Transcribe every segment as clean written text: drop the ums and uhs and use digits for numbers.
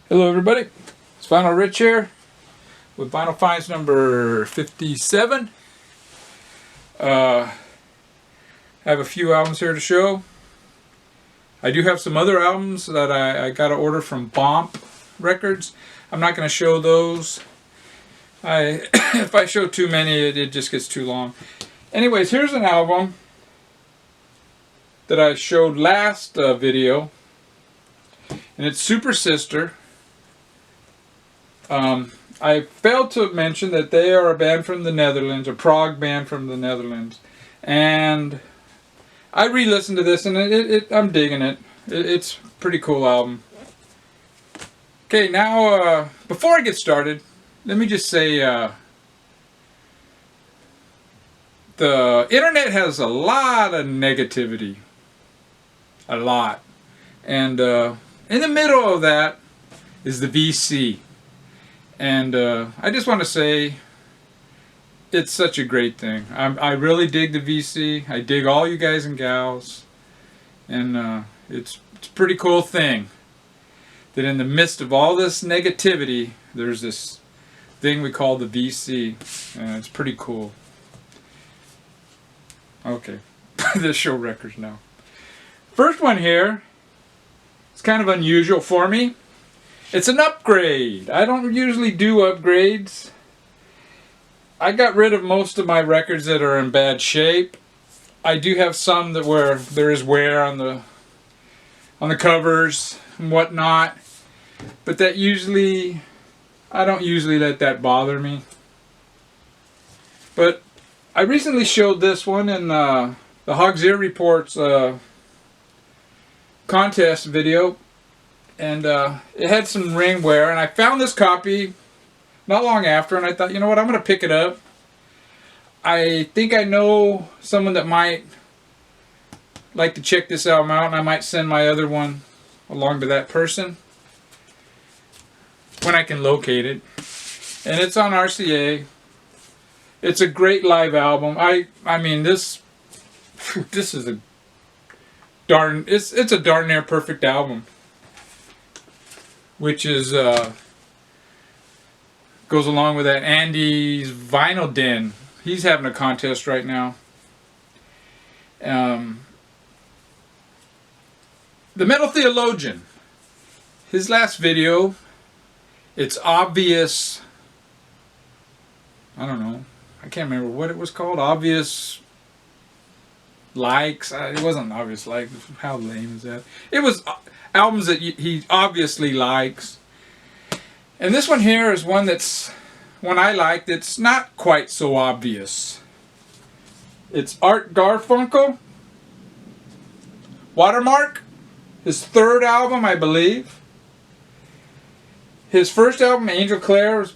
Hello everybody, it's Vinyl Rich here with Vinyl Finds number 57. I have a few albums here to show. I do have some other albums that I got to order from Bomp Records. I'm not going to show those. If I show too many, it just gets too long. Anyways, here's an album that I showed last video, and it's Super Sister. I failed to mention that they are a band from the Netherlands, a prog band from the Netherlands, and I re-listened to this and I'm digging it. It's a pretty cool album. Okay, now before I get started, let me just say the internet has a lot of negativity, a lot, and in the middle of that is the VC. And I just want to say it's such a great thing. I really dig the VC. I dig all you guys and gals. And it's a pretty cool thing that in the midst of all this negativity, there's this thing we call the VC. And it's pretty cool. Okay, the show records now. First one here, it's kind of unusual for me. It's an upgrade. I don't usually do upgrades. I got rid of most of my records that are in bad shape. I do have some that where there is wear on the covers and whatnot, but that usually, I don't usually let that bother me. But I recently showed this one in the Hog's Ear Reports contest video. And it had some ring wear, and I found this copy not long after, and I thought, you know what, I'm going to pick it up. I think I know someone that might like to check this album out, and I might send my other one along to that person when I can locate it. And it's on RCA. It's a great live album. I mean, this is a darn, it's a darn near perfect album. Which is goes along with that Andy's Vinyl Den. He's having a contest right now. The Metal Theologian. His last video, it's obvious. I don't know. I can't remember what it was called. Obvious likes. It wasn't obvious likes. How lame is that? It was albums that he obviously likes. And this one here is one I like that's not quite so obvious. It's Art Garfunkel, Watermark, his third album, I believe. His first album, Angel Clare,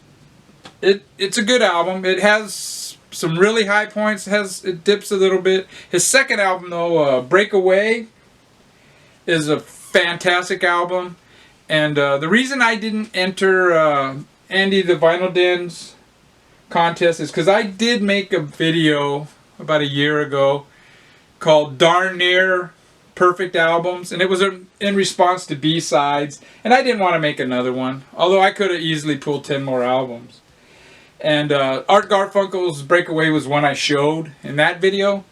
it's a good album. It has some really high points. It dips a little bit. His second album, though, Breakaway, is a fantastic album. And the reason I didn't enter Andy the Vinyl Den's contest is because I did make a video about a year ago called Darn Near Perfect Albums, and it was in response to B-sides, and I didn't want to make another one, although I could have easily pulled 10 more albums. And Art Garfunkel's Breakaway was one I showed in that video.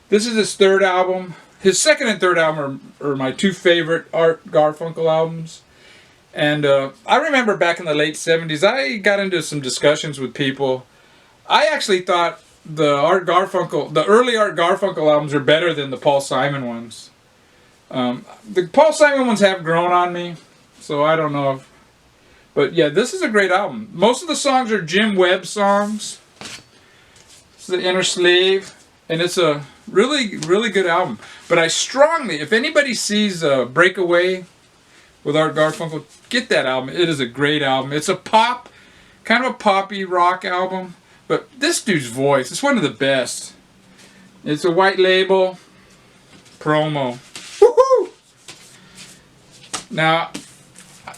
This is his third album. His second and third album are my two favorite Art Garfunkel albums. And I remember back in the late 70s, I got into some discussions with people. I actually thought the early Art Garfunkel albums are better than the Paul Simon ones. The Paul Simon ones have grown on me, so I don't know if... But yeah, this is a great album. Most of the songs are Jim Webb songs. It's the Inner Slave, and it's a really, really good album. But I strongly, if anybody sees Breakaway with Art Garfunkel, get that album. It is a great album. It's a pop, kind of a poppy rock album. But this dude's voice, it's one of the best. It's a white label promo. Woohoo! Now,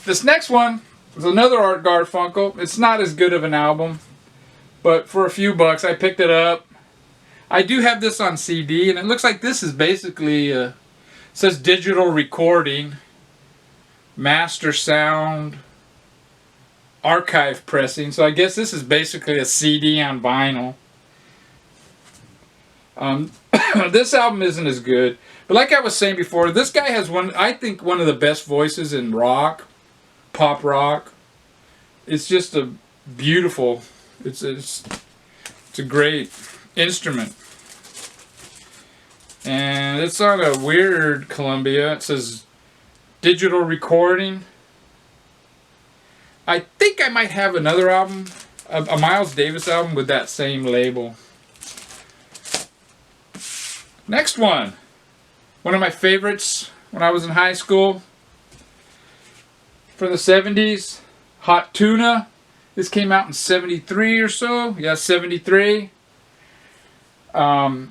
this next one is another Art Garfunkel. It's not as good of an album, but for a few bucks I picked it up. I do have this on CD, and it looks like this is basically, says digital recording, master sound, archive pressing, so I guess this is basically a CD on vinyl. This album isn't as good, but like I was saying before, this guy has I think one of the best voices in rock, pop rock. It's just a beautiful, it's a great instrument. And it's on a weird Columbia. It says digital recording. I think I might have another album, a Miles Davis album with that same label. Next one of my favorites when I was in high school, from the 70s, Hot Tuna. This came out in 73 or so. Yeah, 73. I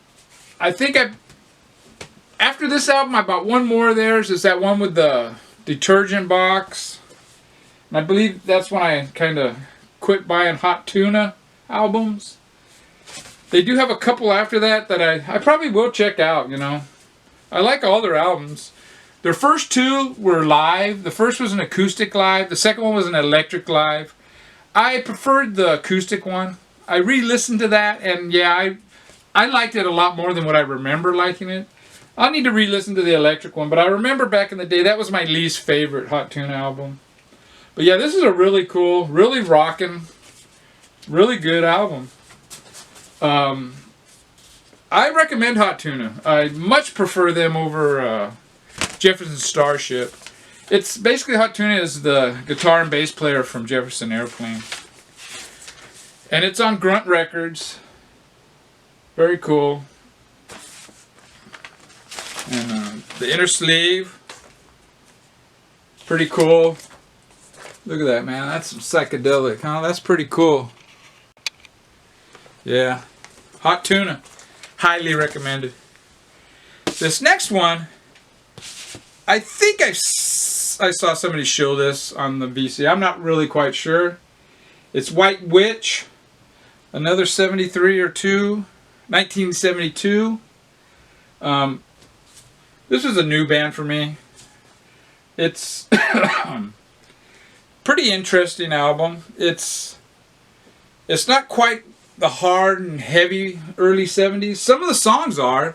think after this album I bought one more of theirs. It's that one with the detergent box. And I believe that's when I kind of quit buying Hot Tuna albums. They do have a couple after that I probably will check out, you know. I like all their albums. Their first two were live. The first was an acoustic live. The second one was an electric live. I preferred the acoustic one. I re-listened to that, and yeah, I liked it a lot more than what I remember liking it. I'll need to re-listen to the electric one, but I remember back in the day, that was my least favorite Hot Tuna album. But yeah, this is a really cool, really rocking, really good album. I recommend Hot Tuna. I much prefer them over Jefferson Starship. It's basically, Hot Tuna is the guitar and bass player from Jefferson Airplane. And it's on Grunt Records. Very cool. And the inner sleeve, pretty cool. Look at that, man. That's some psychedelic, huh? That's pretty cool. Yeah. Hot Tuna. Highly recommended. This next one, I think I saw somebody show this on the VC. I'm not really quite sure. It's White Witch. Another 73 or 2. 1972. This is a new band for me. It's pretty interesting album. It's not quite the hard and heavy early 70s. Some of the songs are.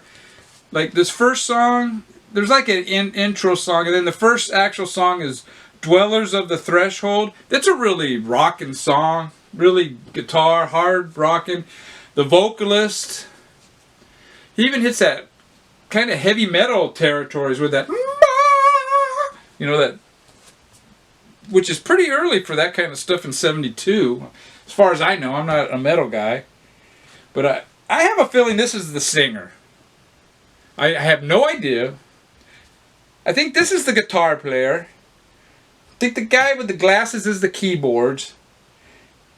Like this first song, there's like an intro song, and then the first actual song is Dwellers of the Threshold. That's a really rocking song. Really guitar, hard rocking. The vocalist, he even hits that kind of heavy metal territories with that, you know, that, which is pretty early for that kind of stuff in 72. As far as I know, I'm not a metal guy. But I have a feeling this is the singer. I have no idea. I think this is the guitar player. I think the guy with the glasses is the keyboards.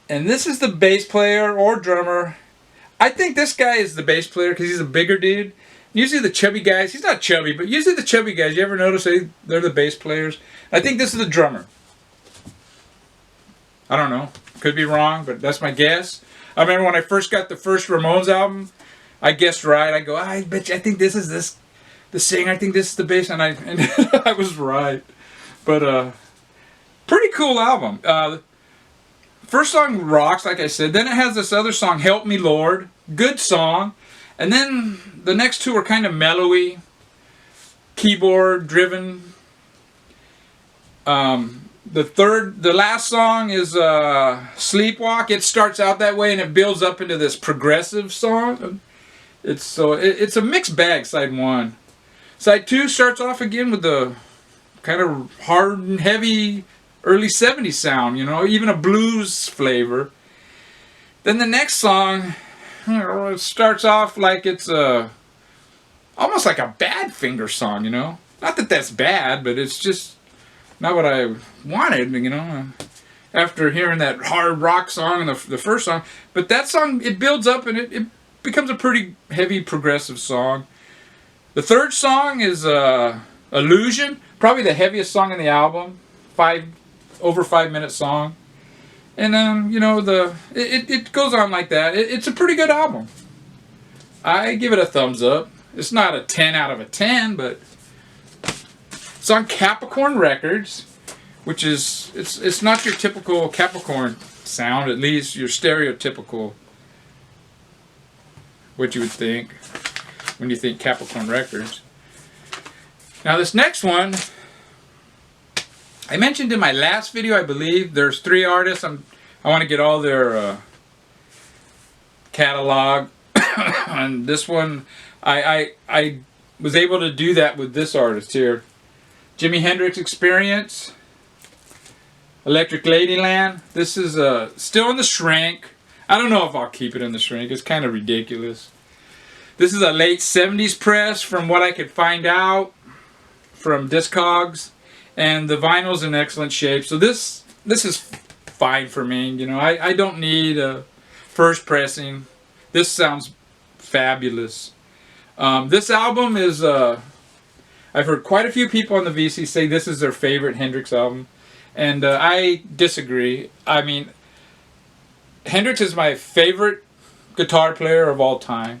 And this is the bass player or drummer. I think this guy is the bass player because he's a bigger dude. Usually the chubby guys, he's not chubby, but usually the chubby guys, you ever notice they're the bass players? I think this is the drummer. I don't know. Could be wrong, but that's my guess. I remember when I first got the first Ramones album, I guessed right. I go, I bet you, I think this is the singer. I think this is the bass, and I was right. But pretty cool album. First song rocks, like I said. Then it has this other song, Help Me Lord. Good song. And then the next two are kind of mellowy, keyboard driven. The last song is Sleepwalk. It starts out that way and it builds up into this progressive song. It's a mixed bag, side one. Side two starts off again with the kind of hard and heavy early 70s sound, you know, even a blues flavor. Then the next song, it starts off like it's almost like a Badfinger song, you know. Not that that's bad, but it's just not what I wanted, you know, after hearing that hard rock song and the first song. But that song, it builds up and it becomes a pretty heavy progressive song. The third song is Illusion, probably the heaviest song in the album, over 5 minute song. And then, you know, it goes on like that. It's a pretty good album. I give it a thumbs up. It's not a 10 out of a 10, but it's on Capricorn Records. which is it's not your typical Capricorn sound, at least your stereotypical what you would think when you think Capricorn Records. Now this next one, I mentioned in my last video, I believe, there's 3 artists. I want to get all their catalog, and this one, I was able to do that with this artist here. Jimi Hendrix Experience, Electric Ladyland. This is still in the shrink. I don't know if I'll keep it in the shrink. It's kind of ridiculous. This is a late 70s press from what I could find out from Discogs. And the vinyl's in excellent shape. So this is fine for me. You know, I don't need a first pressing. This sounds fabulous. This album is... I've heard quite a few people on the VC say this is their favorite Hendrix album. And I disagree. I mean, Hendrix is my favorite guitar player of all time.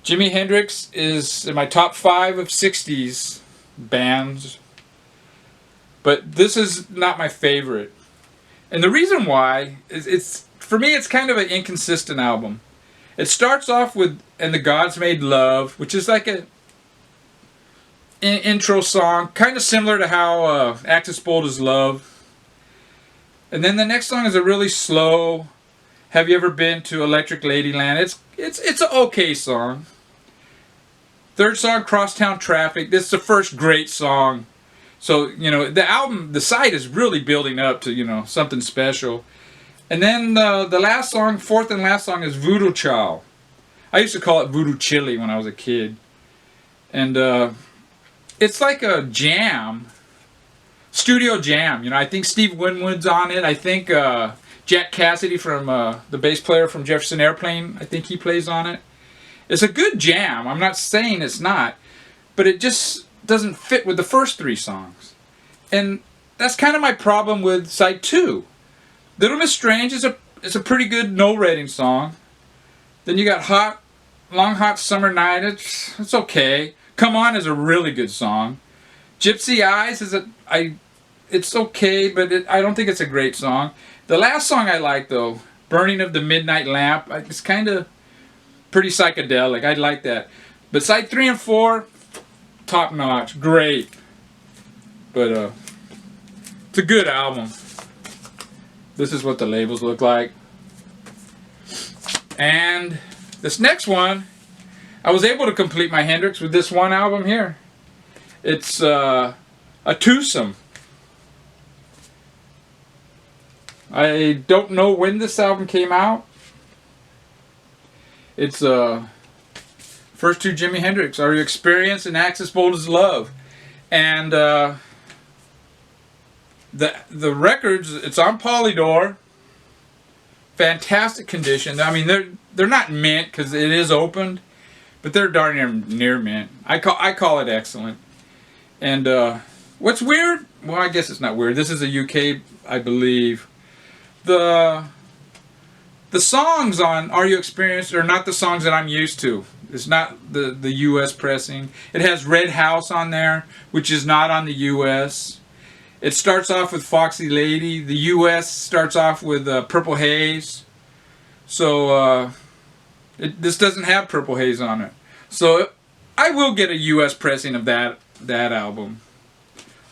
Jimi Hendrix is in my top 5 of 60s bands. But this is not my favorite. And the reason why is for me it's kind of an inconsistent album. It starts off with "And the Gods Made Love," which is like an intro song, kind of similar to how Axis Bold as Love. And then the next song is a really slow "Have You Ever Been to Electric Ladyland?" It's an okay song. Third song, "Crosstown Traffic." This is the first great song. So, you know, the album, the side is really building up to, you know, something special. And then the last song, fourth and last song, is "Voodoo Child." I used to call it Voodoo Chili when I was a kid. And it's like a jam, studio jam. You know, I think Steve Winwood's on it. I think Jack Cassidy, from the bass player from Jefferson Airplane, I think he plays on it. It's a good jam. I'm not saying it's not. But it just doesn't fit with the first 3 songs. And that's kind of my problem with side 2. Little Miss Strange is a pretty good no rating song. Then you got Long Hot Summer Night. It's okay. Come On is a really good song. Gypsy Eyes it's okay, but I don't think it's a great song. The last song I like though, Burning of the Midnight Lamp, it's kind of pretty psychedelic. I like that. But side 3 and 4, top notch, great. But it's a good album. This is what the labels look like. And this next one, I was able to complete my Hendrix with this one album here. It's a twosome. I don't know when this album came out. It's first 2 Jimi Hendrix, Are You Experienced and Axis Bold as Love. And the records, it's on Polydor. Fantastic condition. I mean, they're not mint because it is opened, but they're darn near mint. I call it excellent. And what's weird? Well, I guess it's not weird. This is a UK, I believe. The songs on Are You Experienced are not the songs that I'm used to. It's not the US pressing. It has Red House on there, which is not on the US. It starts off with Foxy Lady. The US starts off with Purple Haze. So this doesn't have Purple Haze on it. So I will get a US pressing of that album,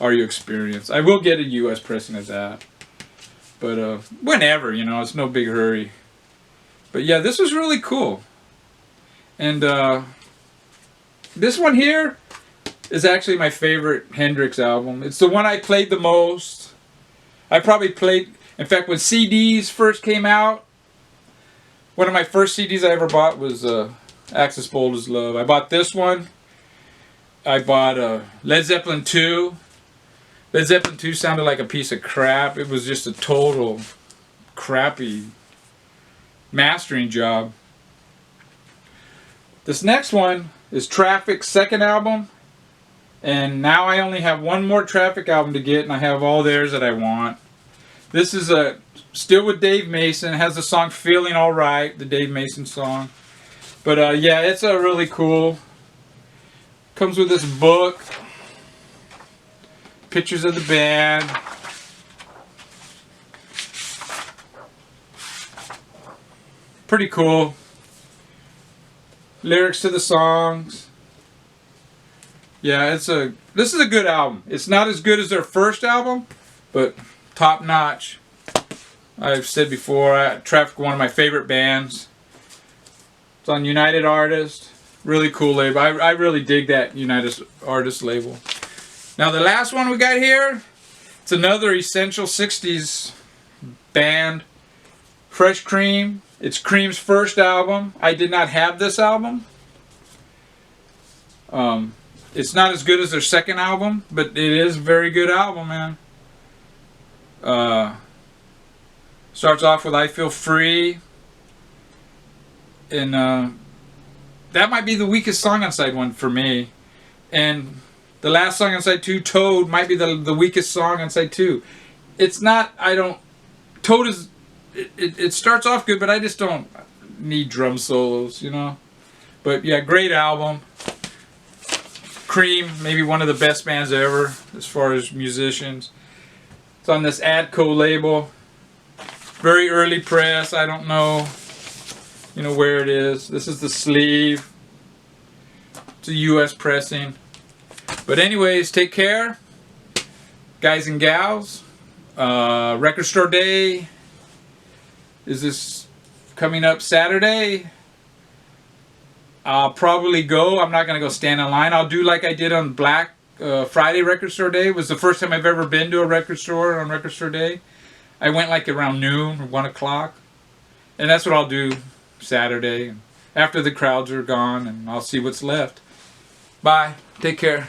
Are You Experienced. I will get a US pressing of that. But whenever, you know, it's no big hurry. But yeah, this was really cool. And this one here is actually my favorite Hendrix album. It's the one I played the most. I probably played, in fact, when CDs first came out, one of my first CDs I ever bought was Axis Bold as Love. I bought this one. I bought Led Zeppelin 2. Led Zeppelin 2 sounded like a piece of crap. It was just a total crappy mastering job. This next one is Traffic's second album. And now I only have one more Traffic album to get, and I have all theirs that I want. This is still with Dave Mason. It has the song Feeling Alright, the Dave Mason song. But yeah, it's a really cool. Comes with this book. pictures of the band. Pretty cool. Lyrics to the songs. Yeah, this is a good album. It's not as good as their first album, but top notch. I've said before, Traffic, one of my favorite bands. It's on United Artists. Really cool label. I really dig that United Artists label. Now the last one we got here, it's another Essential 60s band. Fresh Cream. It's Cream's first album. I did not have this album. It's not as good as their second album, but it is a very good album, man. Starts off with I Feel Free. And that might be the weakest song on side one for me. And the last song on side two, Toad, might be the weakest song on side two. It's not, Toad is, it starts off good, but I just don't need drum solos, you know. But yeah, great album. Cream, maybe one of the best bands ever as far as musicians. It's on this Atco label. Very early press. I don't know, where it is. This is the sleeve. It's a U.S. pressing. But anyways, take care, guys and gals. Record Store Day is this coming up Saturday. I'll probably go. I'm not going to go stand in line. I'll do like I did on Black Friday Record Store Day. It was the first time I've ever been to a record store on Record Store Day. I went like around noon or 1 o'clock. And that's what I'll do Saturday after the crowds are gone, and I'll see what's left. Bye. Take care.